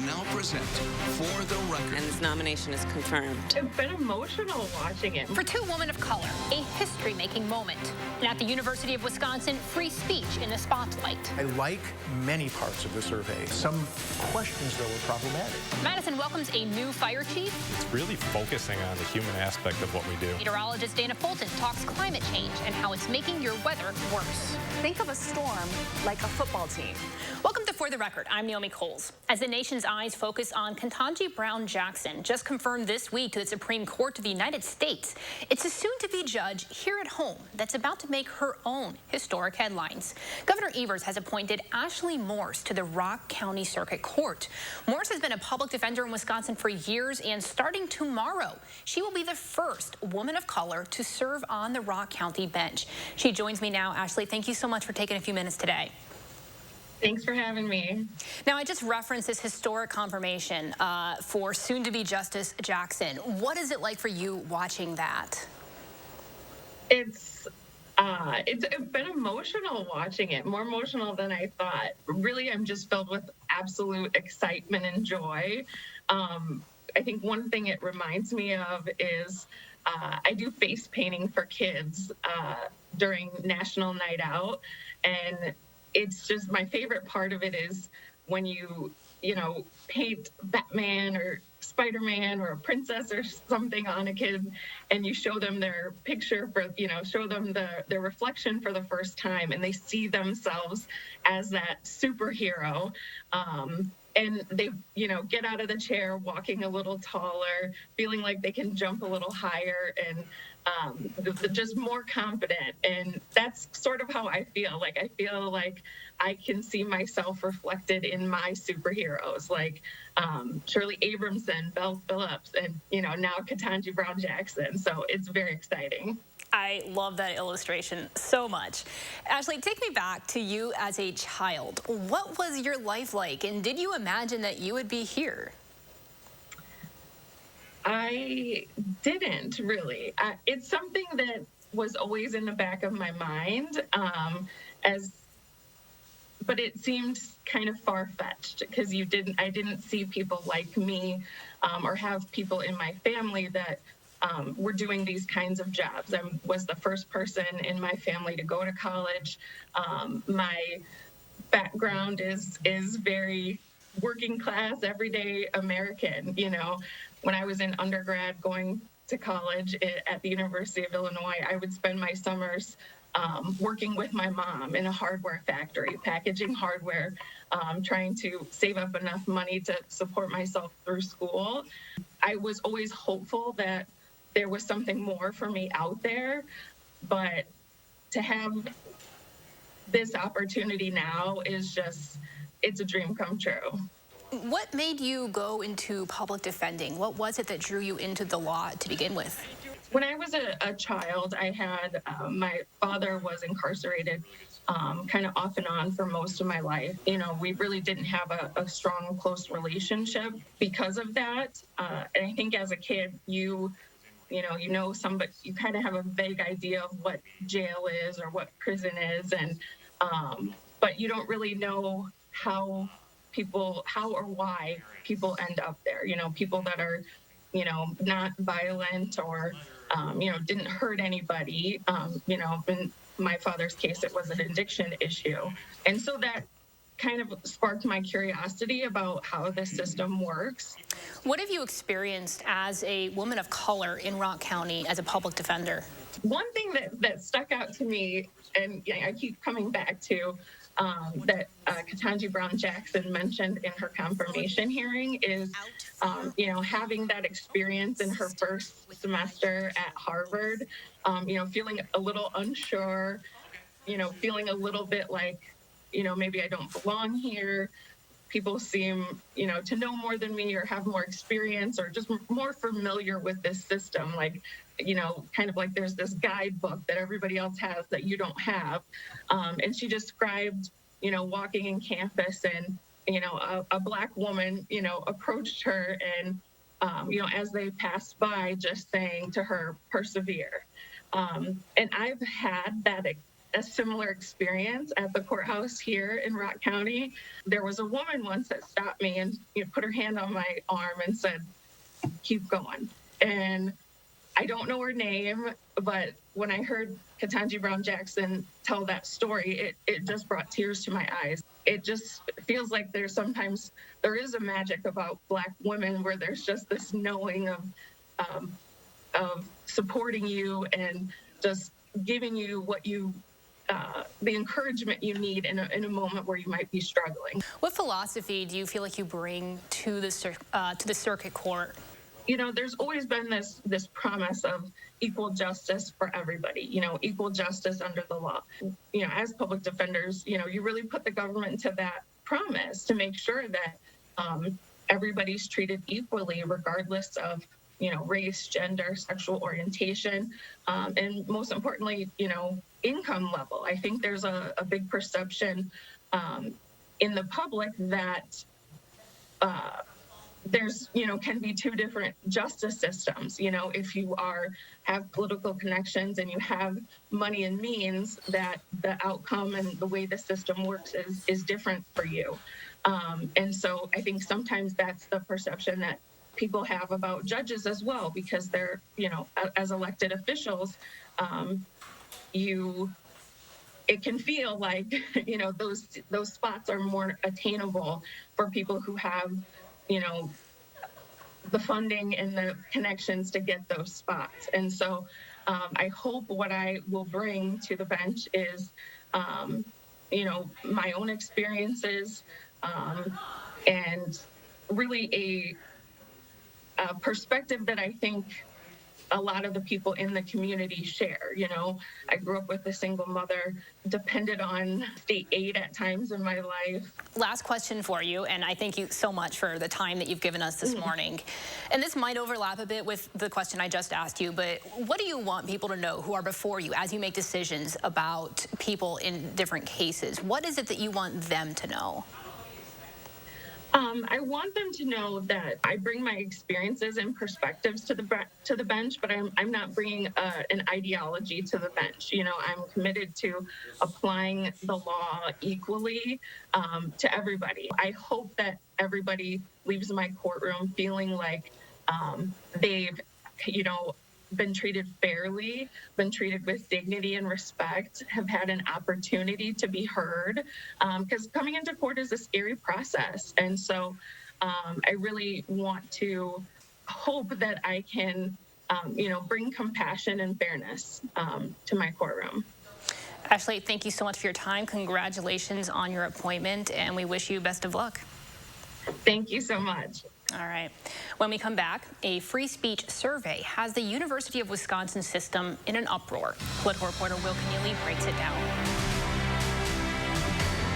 now present For the Record. And this nomination is confirmed. It's been emotional watching it. For two women of color, a history-making moment. And at the University of Wisconsin, free speech in the spotlight. I like many parts of the survey. Some questions, though, were problematic. Madison welcomes a new fire chief. It's really focusing on the human aspect of what we do. Meteorologist Dana Fulton talks climate change and how it's making your weather worse. Think of a storm like a football team. Welcome to For the Record. I'm Naomi Coles. As the nation's eyes focus on Ketanji Brown Jackson, just confirmed this week to the Supreme Court of the United States, it's a soon-to-be judge here at home that's about to make her own historic headlines. Governor Evers has appointed Ashley Morse to the Rock County Circuit Court. Morse has been a public defender in Wisconsin for years, and starting tomorrow, she will be the first woman of color to serve on the Rock County bench. She joins me now. Ashley, thank you so much for taking a few minutes today. Thanks for having me. Now, I just referenced this historic confirmation for soon-to-be Justice Jackson. What is it like for you watching that? It's been emotional watching it, more emotional than I thought. Really, I'm just filled with absolute excitement and joy. I think one thing it reminds me of is I do face painting for kids during National Night Out, and it's just my favorite part of it is when you paint Batman or Spider-Man or a princess or something on a kid, and you show them their picture show them their reflection for the first time, and they see themselves as that superhero. And they, get out of the chair, walking a little taller, feeling like they can jump a little higher, and just more confident. And that's sort of how I feel. Like, I feel like I can see myself reflected in my superheroes, like Shirley Abramson, Belle Phillips, and, now Ketanji Brown Jackson. So it's very exciting. I love that illustration so much. Ashley, take me back to you as a child. What was your life like, and did you imagine that you would be here? I didn't really. It's something that was always in the back of my mind, but it seemed kind of far-fetched because I didn't see people like me or have people in my family that were doing these kinds of jobs. I was the first person in my family to go to college. My background is very working class, everyday American. When I was in undergrad going to college at the University of Illinois, I would spend my summers working with my mom in a hardware factory, packaging hardware, trying to save up enough money to support myself through school. I was always hopeful that there was something more for me out there, but to have this opportunity now is it's a dream come true. What made you go into public defending? What was it that drew you into the law to begin with? When I was a child, I had my father was incarcerated kind of off and on for most of my life. We really didn't have a strong, close relationship because of that. And I think as a kid, you somebody, you kind of have a vague idea of what jail is or what prison is, and but you don't really know how or why people end up there. People that are not violent or didn't hurt anybody. In my father's case, it was an addiction issue, and so that kind of sparked my curiosity about how the system works. What have you experienced as a woman of color in Rock County as a public defender? One thing that stuck out to me, and I keep coming back to, that Ketanji Brown Jackson mentioned in her confirmation hearing is, having that experience in her first semester at Harvard, feeling a little unsure, feeling a little bit like, maybe I don't belong here. People seem, to know more than me or have more experience or just more familiar with this system. Like, kind of like there's this guidebook that everybody else has that you don't have. And she described, walking in campus and, a Black woman, approached her and, as they passed by, just saying to her, persevere. And I've had a similar experience at the courthouse here in Rock County. There was a woman once that stopped me and put her hand on my arm and said, "Keep going." And I don't know her name, but when I heard Ketanji Brown Jackson tell that story, it just brought tears to my eyes. It just feels like there is a magic about Black women where there's just this knowing of supporting you and just giving you what the encouragement you need in a moment where you might be struggling. What philosophy do you feel like you bring to the circuit court? There's always been this promise of equal justice for everybody, equal justice under the law. As public defenders, you really put the government into that promise to make sure that everybody's treated equally, regardless of, race, gender, sexual orientation, and most importantly, income level. I think there's a big perception in the public that there's, can be two different justice systems. If you have political connections and you have money and means, that the outcome and the way the system works is different for you. And so I think sometimes that's the perception that people have about judges as well, because they're, as elected officials, it can feel like, those spots are more attainable for people who have, the funding and the connections to get those spots. And so I hope what I will bring to the bench is, my own experiences and really a perspective that I think a lot of the people in the community share. I grew up with a single mother, depended on state aid at times in my life. Last question for you, and I thank you so much for the time that you've given us this morning. And this might overlap a bit with the question I just asked you, but what do you want people to know who are before you as you make decisions about people in different cases? What is it that you want them to know? I want them to know that I bring my experiences and perspectives to the bench, but I'm not bringing an ideology to the bench. I'm committed to applying the law equally to everybody. I hope that everybody leaves my courtroom feeling like they've, been treated fairly, been treated with dignity and respect, have had an opportunity to be heard, because coming into court is a scary process. And so I really want to hope that I can, bring compassion and fairness to my courtroom. Ashley, thank you so much for your time. Congratulations on your appointment, and we wish you best of luck. Thank you so much. All right. When we come back, a free speech survey has the University of Wisconsin system in an uproar. Political reporter Will Keneally breaks it down.